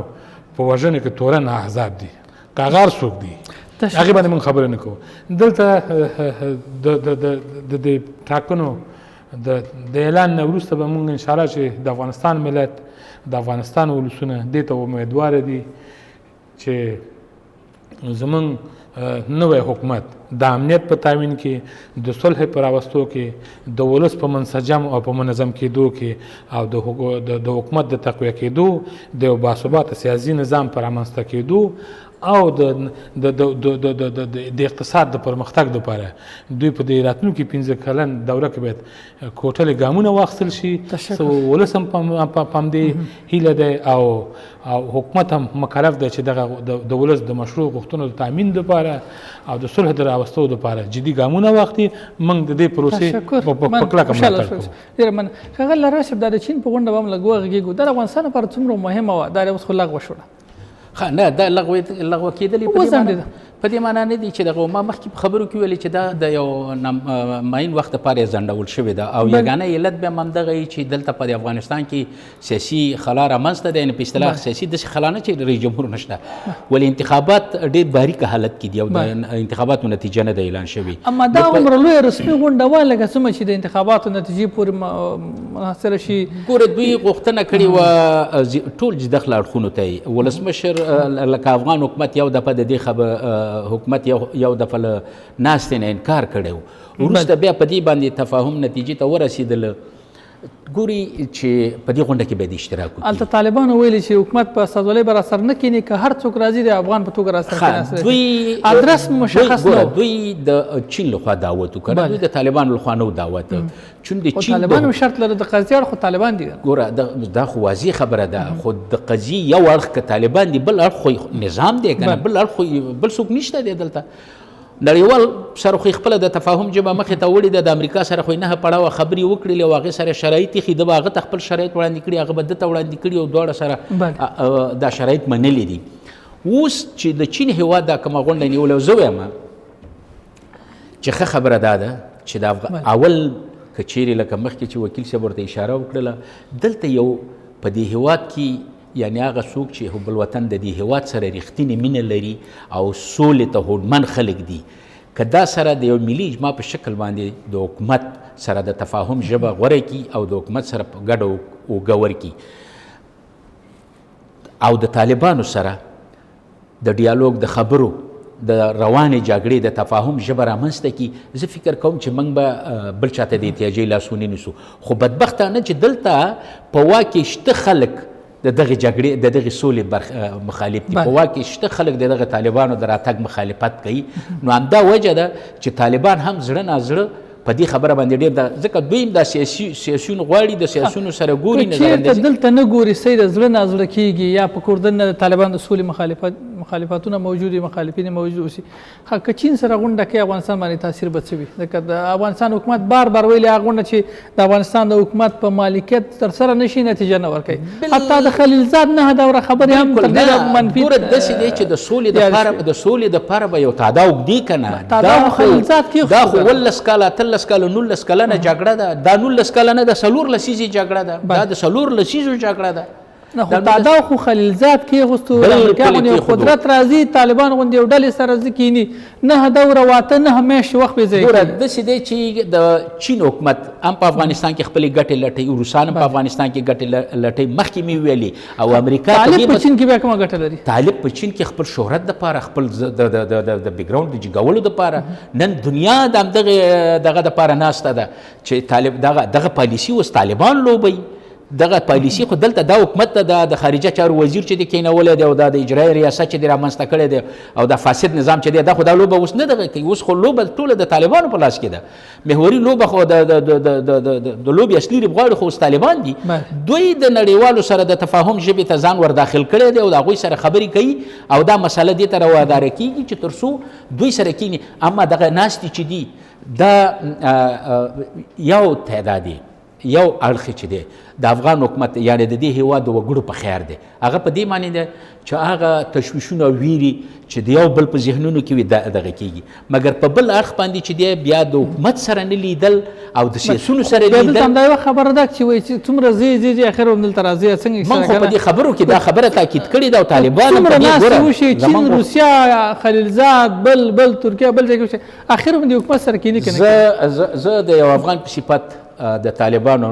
په وژنې کې تورن احزاب دي کاغار څوک دي هغې باندې موږ خبرې نه کوو دلته د دې ټاکنو د اعلان نه وروسته به موږ انشاءالله چې د افغانستان ملت د افغانستان ولسونه دې ته امیدواره دي چې زموږ نوی حکومت د امنیت په تامین کې، د صلح په راوستو کې، د ولس په منسجم او په منظم کېدو کې او د حکومت د تقویه کېدو، د یو باثباته سیاسي نظام په رامنځته کېدو او د اقتصاد د پرمختګ لپاره دوی په دې راتلونکي 15 کلن دوره کې باید کوټلې ګامونه واخیستل شي. ولس هم په همدې هیله دی او حکومت هم مکلف دی چې دغه د ولس د مشروع غوښتنو د تامین لپاره او د صلح د راوستو لپاره جدي ګامونه واخلي. موږ د دې پروسې په کلکه ملاتړ کوو. ډېره مننه. ښاغلی راشد، دا د چین په غونډه به هم لږ وغږېږو. دا د افغانستان لپاره څومره مهمه وه، دا اوس خو لغوه شوله. نه دا لغوه کېدلې په دې معنا نه دي چې دغه ما مخکې په خبرو کې ویلي چې دا د یو معین وخت لپاره ځنډول شوې ده او یګانه علت بیا هم همدغه یي چې دلته په افغانستان کې سیاسي خلا رامنځته دی. یعنې په اصطلاح سیاسي داسې خلا نه چې رئیس جمهور نشته، ولې انتخابات ډېر باریکه حالت کې دي او د انتخاباتو نتیجه نه ده اعلان شوې. اما دا عمره لویه رسمي غونډه وه لکه څومره چې د انتخاباتو نتیجې پورې منحصره شي. ګوره دوی غوښتنه کړې وه ټول جدخل اړخونو ته یې ولسمشر لکه افغان حکومت یو دفعه د دې حکومت یو دفعه له ناستې نه انکار کړی و، وروسته بیا په دې باندې تفاهم نتیجې ته ورسېدله. ګوري چې په دې غونډه کې باید اشتراک وکړي. هلته طالبانو ویلي چې حکومت په استازولۍ به راسره نه کښېني، که هر څوک راځي د افغان په توګه راسره کېناستلی. دوی ادرس مشخص نه و. دوی د چین لخوا دعوت وکړه، دوی د طالبانو لخوا نه و دعوت. چون د چین طالبان هم شرط لري، د قضیې اړخ خو طالبان دي. ګوره دا خو واضح خبره ده، خو د قضیې یو اړخ که طالبان دي بل اړخ خو نظام دی که نه، بل اړخ خو بل څوک نشته دی دلته. نړیوال سره خو خپله د تفاهم ژبه مخې ته وړې ده، د امریکا سره خو یې 9 پړاوه خبرې وکړلې او هغې سره شرایط ایښي، ده به هغه ته خپل شرایط وړاندې کړي، هغه به ده ته وړاندې کړي او دواړه سره دا شرایط منلي دي. اوس چې د چین هېواد دا کومه غونډه نیولې او زه وایم چې ښه خبره دا ده چې د اول که چیرې لکه مخکې چې وکیل صاحب ورته اشاره وکړله، دلته یو په دې هېواد کې یعنی هغه څوک چې حب الوطن د دې هېواد سره رښتینې مینه لري او سولې ته هوډمن خلک دي، که دا سره د یو ملي اجماع په شکل باندې د حکومت سره د تفاهم ژبه غوره کړي او د حکومت سره په ګډه اوږه ورکړي او د طالبانو سره د ډیالوګ د خبرو د روانې جګړې د تفاهم ژبه رامنځته کړي، زه فکر کوم چې موږ به بل چاته د احتیاجۍ لاس ونه نیسو. خو بدبختانه چې دلته په واک کې شته خلک د دغه جګړې د دغه سولې مخالف دي، په واک کې شته خلک د دغه طالبانو د راتګ مخالفت کوي. نو همدا وجه ده چې طالبان هم زړه نازړه په دې خبره باندې ډېر ده، ځکه دوی هم دا سیاسیون غواړي، د سیاسیونو سره ګوري. چېرته دلته نه ګوري صحیح د زړه نازړه کېږي یا په کوردن نه د طالبانو د سولې مخالفتونه موجود وي، مخالفین موجود اوسي. که چین سره غونډه کوي افغانستان باندې تاثیر به څه وي؟ ځکه د افغانستان حکومت بار بار ویلي هغه غونډه چې د افغانستان د حکومت په مالکیت ترسره نه شي نتیجه نه ورکوي. حتی د خلیلزاد 9 دوره خبرې هم تر ډېره منفي. ګوره داسې دی چې د سولې دپاره به یو تعدا اوږدي که نه، تعدا خلیلزاد کېښود. دا خو 18 کاله 13 کاله 19 کلنه جګړه ده، دا 19 کلنه د 4 لسیزې جګړه ده، دا د 4 لسیزو جګړه ده. نه خو تعدا خو خلیلزاد کېښوستو، د امریکا غوندې یو قدرت راځي، طالبان غوندې یو ډلې سره ځي کښېني، 9 دوره واته 9 میاشتې وخت به ځای ګوره داسې دی چې د چین حکومت هم په افغانستان کې خپلې ګټې لټوي، روسان هم په افغانستان کې ګټې لټوي، مخکې مې ویلې. او امریکا طالب په چین کې بیا کومه ګټه لري؟ طالب په چین کې خپل شهرت دپاره، خپل د بیکګراونډ د جګولو دپاره، نن دنیا د همدغه دغه دپاره ناسته ده چې طالب دغه پالیسي اوس طالبان لوبوي. دغه پالیسي خو دلته دا حکومت ته د خارجه چارو وزیر چې دی کېنولی دی او دا د اجرایي ریاست چې دی رامنځته کړی دی او دا فاسد نظام چې دی دا خو دا لوبه اوس نه دغه کوي، اوس خو لوبه ټوله د طالبانو په لاس کې ده. محوري لوبه خو د لوبې اصلي لوبغاړي خو اوس طالبان دي. دوی د نړیوالو سره د تفاهم ژبې ته ځان ور داخل کړی دی او د هغوی سره خبرې کوي او دا مسله دې ته رواداره کېږي چې تر څو دوی سره کېني. اما دغه ناستې چې دي دا یو تعداد دی، یو اړخ چې دی د افغان حکومت یعنی د دې هېواد د وګړو په خیر دی، هغه په دې معنی دی چې هغه تشویشونه او ویرې چې د یو بل په ذهنونو کې وي دغه کېږي، مګر په بل اړخ باندې چې دی بیا د حکومت سره نه لیدل او د سیاسونو سره لیدل. دلته همدا یوه خبره ده چې وایي چې څومره ځې اخر هم دلته راځي څنګه موږ خو په دې خبرو کې دا خبره تاکید کړې ده او طالبان هم څومره ناستې وشي، چین، روسیا، خلیلزاد، بل ترکیه، بل ځای کې وشي، اخر هم د حکومت سره کېني که نه؟ زه د یو افغان په صفت د طالبانو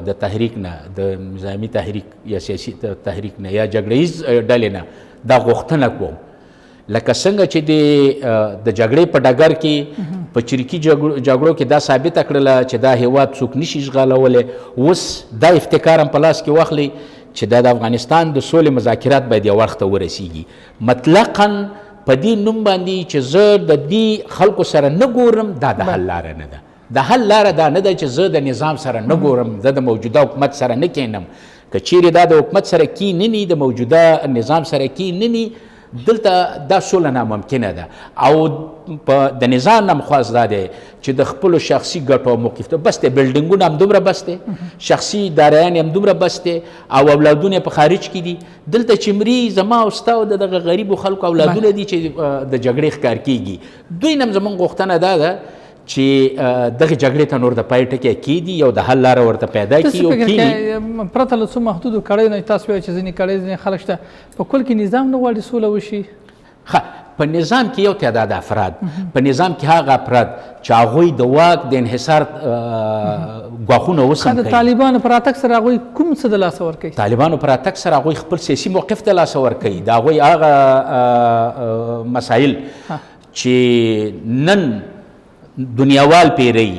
د تحریک نه، د نظامي تحریک یا سیاسي تحریک نه یا جګړه ییز ډلې نه دا غوښتنه کوم لکه څنګه چې د جګړې په ډګر کې په چریکي جګړو کې دا ثابته کړله چې دا هیواد څوک نشي اشغالولی. اوس دا افتکار هم په لاس کې واخلئ چې دا د افغانستان د سولې مذاکرات باید یو اړخ ته ورسیږي. مطلقاً په دې نوم باندې چې زه د دې خلکو سره نه ګورم، دا د حل لاره نه ده. د حل لاره دا نه ده چې زه د نظام سره نه ګورم، زه د موجوده حکومت سره نه کینم. که چیرې دا د حکومت سره کینني، د موجوده نظام سره کینني، دلته دا سوله ناممکنه ده. او د نظام نه مخواست دا دی چې د خپلو شخصي ګټو او موقف ته بس دی، بلډینګونه هم دومره بس دی، شخصي دارایان هم دومره بس دی، او اولادونه په خارج کې دي. دلته چې مري زما او ستا او دغه غریبو خلکو اولادونه دي چې د جګړې ښکار کېږي. دوی نه هم زموږ غوښتنه دا ده چې دغه جګړې ته نور د پای ټکی کېږدي، یو د حل لاره ورته پیدا کړي او کینی. پرته له څو محدودو کړیو نه تاسو وایئ چې ځینې کړۍ ځینې خلک شته په کل کې نظام نه غواړي سوله وشي؟ په نظام کې یو تعداد افراد، په نظام کې هغه افراد چې هغوی د واک د انحصار ګواښونه وسم کوي. د طالبانو پر راتګ سره هغوی کوم څه د لاسه ورکوي؟ طالبانو پر راتګ سره هغوی خپل سیاسي موقف د لاسه ورکوي. د هغوی هغه مسایل چې نن دنیاوال پیری،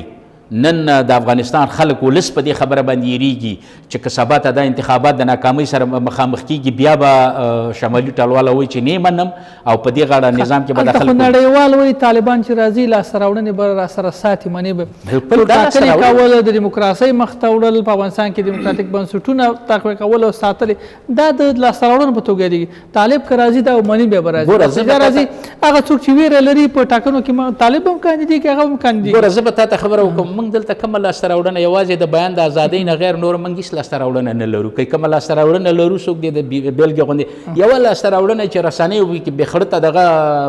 نن د افغانستان خلک ولس په دې خبره باندې یریږي چې که سبا ته دا انتخابات د ناکامۍ سره مخامخ کیږي، بیا به شمالي ټلواله وایي چې نه منم، او په دې غاړه نظام کې به د خلکو نړیوال وایي طالبان چې راځي لاسته راوړنې به راسره ساتي، منې به ټاکنې کول، د دیموکراسۍ مخ ته وړل، په افغانستان کې دیموکراتیک بنسټونه تقویه کول او ساتل، دا د لاسته راوړنو په توګه یادېږي. طالب که راځي دا منې بیا به راځي. هغه څوک چې ویره لري په ټاکنو کې طالب هم کاندیدي کې، هغه هم کاندیدي. ګوره زه به تا ته خبره وکړم، موږ دلته کومه لاسته راوړنه یوازې د بیان د ازادۍ نه غیر نور موږ هېڅ لاسته راوړنه نه لرو. که کومه لاسته راوړنه لرو څوک دی د بېلګې غوندې یوه لاسته راوړنه چې رسنیو کې بېخړه ته دغه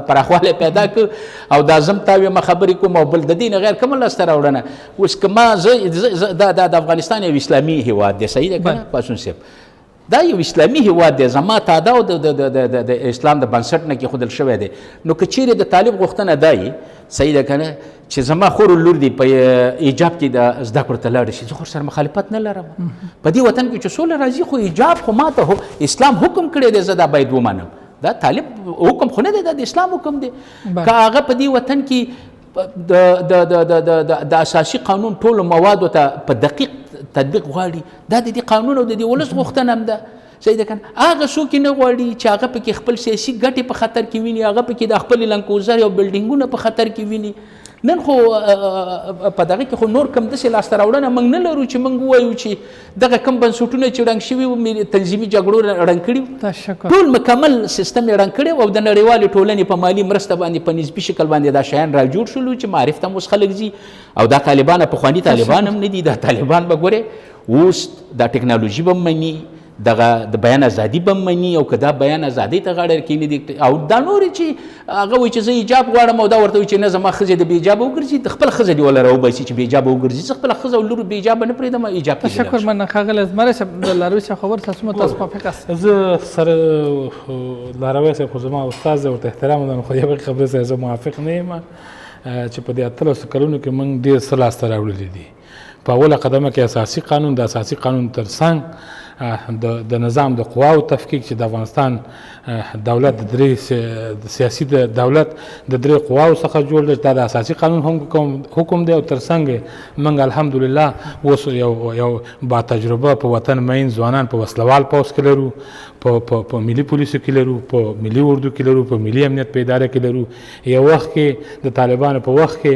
پراخوالی پیدا کړ او دا زم تا ویمه خبرې کوم، او بل د دې نه غیر کومه لاسته راوړنه. اوس که ما دا د افغانستان یو اسلامي هېواد دی، صحیح ده که نه پاڅون صاحب؟ دا یو اسلامي هېواد دی، زما تاداو د اسلام د بنسټ نه کېښودل شوی دی. نو که چیرې د طالب غوښتنه دا یي، صحیح ده که نه، چې زما خور لور دی په ایجاب کې د زده کړو ته لاړ شي، زه خو سره مخالفت نه لرم. په دې وطن کې چې سوله راځي، خو ایجاب خو ما ته اسلام حکم کړی دی، زه دا باید ومنم. دا طالب حکم خو نه دی، دا د اسلام حکم دی. که هغه په دې وطن کې د اساسي قانون ټولو موادو ته په دقیق تطبیق غواړي، دا د دې قانون او د دې ولس غوښتنه هم ده. صحیح ده که نه؟ هغه څوک یې نه غواړي چې هغه پکې خپل سیاسي ګټې په خطر کې ویني، هغه پکې د خپل لنګوزر او بلډینګونه په خطر کې ویني. نن خو په دغه کې خو نور کم داسې لاسته راوړنه موږ نه لرو چې موږ ووایو چې دغه کم بنسټونه چې ړنګ شوي وو، تنظیمي جګړو ړنګ کړي وو، ټول مکمل سیستم یې ړنګ کړی او د نړیوالې ټولنې په مالي مرسته باندې په نسبي شکل باندې دا شیان را جوړ شولو چې معرف ته اوس خلک ځي. او دا طالبان پخواني طالبان هم نه دي، دا طالبان به ګورې اوس دا ټکنالوژي به مني، دغه د بیان ازادي به مني، او که دا بیان ازادۍ ته غاړه کېني، او دا نورې چې هغه وایي چې زه ایجاب غواړم او دا ورته وایي چې نه زما ښځې د بې ایجابه وګرځي، د خپل ښځه دې وله راوباسي چې بې ایجابه وګرځي. زه خپله ښځه او لور بې ایجابه نه پرېږدم، ایجاب ته تشکر مننه ښاغلی زمری صاحب. د لاروي صاحب خبر تاسو موافق یاست؟ زه سره لاروي صاحب خو زما استاد دی، ورته احترام لرم، خو د هغې خبرې سره زه موافق نه یم چې په دې 18 کلونو کې موږ ډېر څه لاسته راوړلي دي. په اوله قدمه کې اساسي قانون، د اساسي قانون تر څنګ د نظام د قواو تفکیک چې د افغانستان دولت د درې سیاسي دولت د درې قواو څخه جوړ دی، دا د اساسي قانون حکم دی. او تر څنګ موږ الحمدلله اوس یو با تجربه په وطن مین ځوانان په وسلوال پوځ کې لرو، په ملي پولیسو کې لرو، په ملي اردو کې لرو، په ملي امنیت په اداره کې لرو. یو وخت کې د طالبانو په وخت کې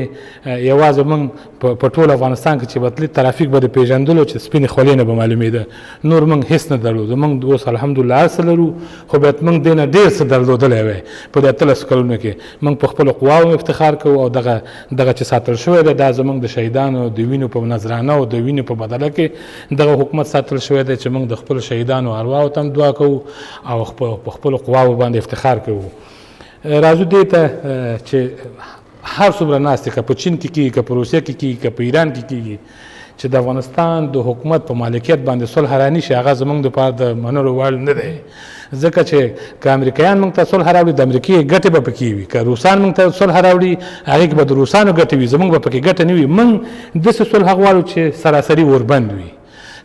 یوازې موږ په ټول افغانستان کې چې بتلي ترافیک به د پیژندلو چې سپینې خولې نه به معلومېده، نور موږ هیڅ نه درلودو. موږ اوس الحمدلله هر څه لرو، خو باید موږ دې نه ډېر څه درلودلی وی. په دې 18 کلونو کې موږ په خپلو قواو افتخار کوو، او دغه چې ساتل شوی دی دا زموږ د شهیدانو د وینو په نذرانه او د وینو په بدله کې دغه حکومت ساتل شوی دی چې موږ د خپلو شهیدانو ارواحو ته هم دعا کوو او په خپلو قواو باندې افتخار کوو. راځو دې ته چې هر څومره ناست دی، که په چین کې کېږي، که په روسیه کې کېږي، که په ایران کې کېږي، چې د افغانستان د حکومت په مالکیت باندې صلح راني شي، هغه زموږ دپاره د منلو وړ نه دی. ځکه چې که امریکایان موږ ته صلح راوړي، د امریکې ګټې به پکې وي. که روسان موږ ته صلح راوړي، هغې کې به د روسانو ګټې وي، زموږ به پکې ګټه نه وي. موږ داسې صلح غواړو چې سراسري وربند وي،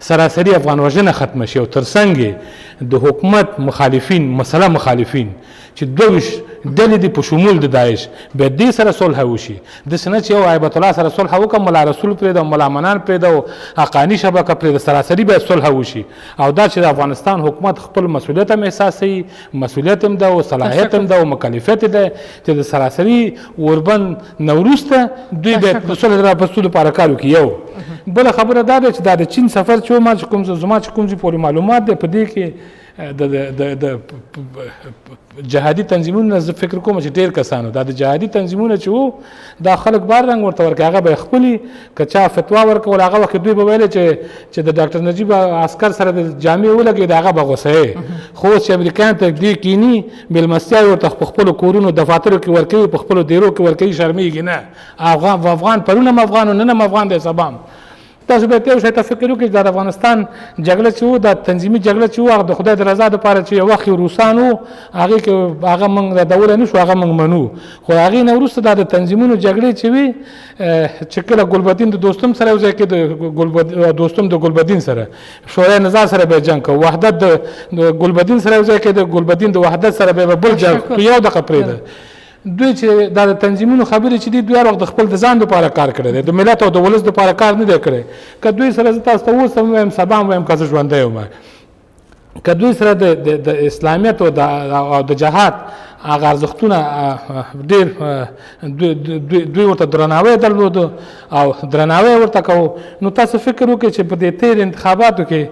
سراسري افغان وژنه ختمه شي، او تر څنګ د حکومت مخالفین، مسله مخالفین چې 22 ډلې دي په شمول د داعش بیا دې سره صلح وشي داسې نه چې یو هیبت الله سره صلح وکړه ملا رسول پرېږده ملا منان پرېږده حقاني شبکه پرېږده سراسري باید صلح وشي او دا چې د افغانستان حکومت خپل مسؤلیت هم احساسوي مسؤلیت هم ده او صلاحیت هم ده او مکلفیت ده چې د سراسري اوربند نه وروسته دوی باید د صلح د راپستو لپاره کار وکړي یو بله خبره دا ده چې دا د چین سفر چې ما چې زما چې کوم ځای پورې معلومات دی په دې کې د جهادي تنظیمونو زه فکر کوم چې ډېر کسانو دا د جهادي تنظیمونه چې وو دا خلک بار رنګ ورته ورکړي هغه به یې خپلې که چا فتوا ورکول هغه وخت دوی به ویلې چې د ډاکټر نجیب عسکر سره د جامې ولګېد هغه به غوسه خو اوس چې امریکایان ته دې کیني مېلمستیاوې ورته په خپلو کورونو دفاترو کې ورکوي په خپلو دیرو کې ورکوي شرمېږي نه افغان پرون هم افغان و نن هم افغان دی سبا هم تاسو باید یو شی ته فکر وکړئ دا د افغانستان جګړه چې وو دا تنظیمي جګړه چې وو هغه د خدای د رضا دپاره چې یو وخت روسان وو هغې کې هغه موږ ردولی نه شو هغه موږ منو خو هغې نه وروسته دا د تنظیمونو جګړې چې وي چې کله ګلبدین د دوستم سره یو ځای کې دوستم د ګلبدین سره شورای نظار سره به جنګ کوو وحدت د ګلبدین سره یو ځای کې د ګلبدین د وحدت سره به بل جنګ یو دقیقه پرېږده دوی چې دا د تنظیمونو خبرې چې دي دوی هر وخت د خپل د ځان دپاره کار کړی دی د ملت او د ولس دپاره کار نه دی کړی که دوی سره زه تاسو ته اوس هم وایم سبا هم وایم که زه ژوندی یم که دوی سره د اسلامیت او د جهاد هغه ارزښتونه ډېر دوی ورته درناوی درلودو او درناوی ورته کوو نو تاسو فکر وکړئ چې په دې تېر انتخاباتو کې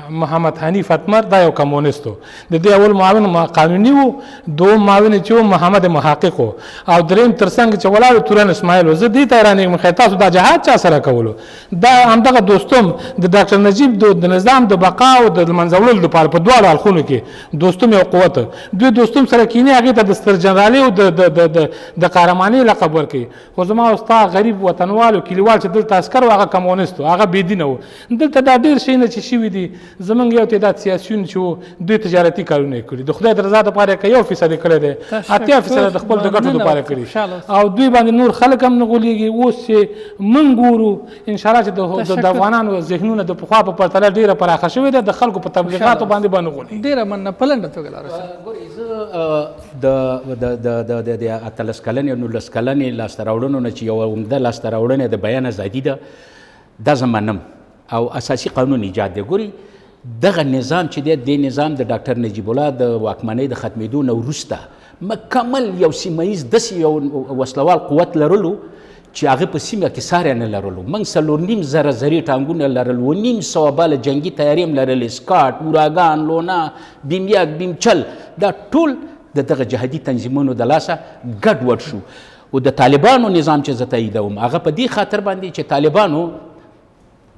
محمد حنیف اتمر دا یو کمونیست و د دې اول معاون قانوني و دوم معاون چې و محمد محقق و او دریم تر څنګ چې ولاړ تورن اسماعیل و زه دې ته حیرانېږم خیر تاسو دا جهاد چا سره کولو دا همدغه دوستم د ډاکټر نجیب د نظام د بقا او د منځه وړلو دپاره په دواړو اړخونو کې دوستم یو قوت دوی دوستم سره کینی هغې ته د ستر جنرالي او د قهرمانۍ لقب ورکوي خو زما او ستا غریب وطنوال او کلیوال چې دلته عسکر و هغه کمونیست و هغه بېدینه و دلته دا ډېر شیونه چې شوي دي زموږ یو تعداد سیاسیون چې وو دوی تجارتي کارونه یې کړي د خدای د رضا دپاره یې که 1% یې کړی دی 80% د خپل د ګټو دپاره کړي او دوی باندې نور خلک هم نه غولېږي اوس چې موږ ګورو انشاءالله چې د افغانانو ذهنونه د پخوا په پرتله ډېره پراخه شوې ده د خلکو په تبلیغاتو باندې به نه غولېږي ډېره مننه په لنډه توګه د 18 کلنې 19 کلنې لاسته راوړنو نه چې یوه عمده لاسته راوړنه د بیان ازادي ده دا زه منم او اساسي قانون ایجاد دی ګوري دغه نظام چې دی دې نظام د ډاکټر نجیب الله د واکمنۍ د ختمېدو نه وروسته مکمل یو سیمه ییز داسې یو وسلوال قوت لرلو چې هغه په سیمه کې ساری نه لرلو موږ 4.5 زره زري ټانګونه لرل و 900 باله جنګي تیاري هم لرلې سکاټ اوراګان لونا بیمیاک بیمچل دا ټول د دغه جهادي تنظیمونو د لاسه ګډوډ شو او د طالبانو نظام چې زه تاییدوم هغه په دې خاطر باندې چې طالبانو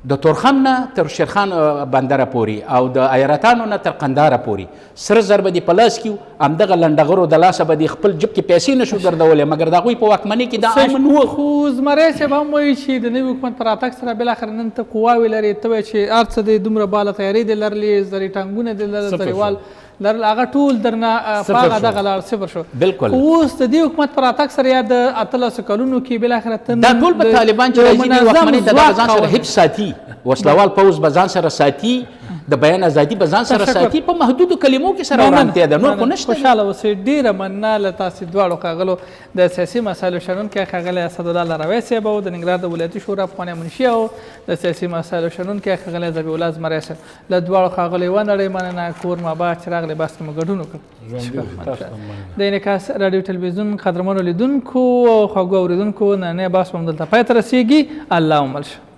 د تورخم نه تر شیرخان بندره پورې او د ایرتانو نه تر قنداره پورې سره زر به دې په لاس کې همدغه لنډغرو د لاسه به دې خپل جب کې پیسې نشو ګرځولی مګر د هغوی په واکمنۍ کې دا امن و خو زمری صاحب هم وایي چې د نوي حکومت په راتګ سره بالاخره نن ته قواوې لرې ته وایې چې هر څه دی دومره باله تیاري دې لرلې زري ټانګونه دې لرل زریوال لرل هغه ټول درنه په هغه دغه لاړ صفر شو بالکل اوس د دې حکومت په راتګ سره یا د 18 کلونو کې بالاخره دا ټول به طالبان چې راځي د واکمنۍ د دغه ځان سره حفظ ساتي وسلوال پوځ به ځان سره ساتي د بیان ازادي به ځان سره ساتي په محدودو کلمو کې سره ورانتیا ده نور خو نشته خوشحاله اوسئ ډېره مننه له تاسې دواړو ښاغلو د سیاسي مسایلو شنونکی ښاغلی اسدالله لاروی صاحب او د ننګرهار د ولایتي شورا پخوانی منشي او د سیاسي مسایلو شنونکی ښاغلی ذبیح الله زمری صاحب له دواړو ښاغلیو ونړئ مننه کور ماباد چې راغلی بحث کې مو ګډون وکړ د انعکاس راډیو تلویزیون قدرمنو لیدونکو او خوږو اورېدونکو نننی بحث به هم دلته پای ته رسېږي الله مل شه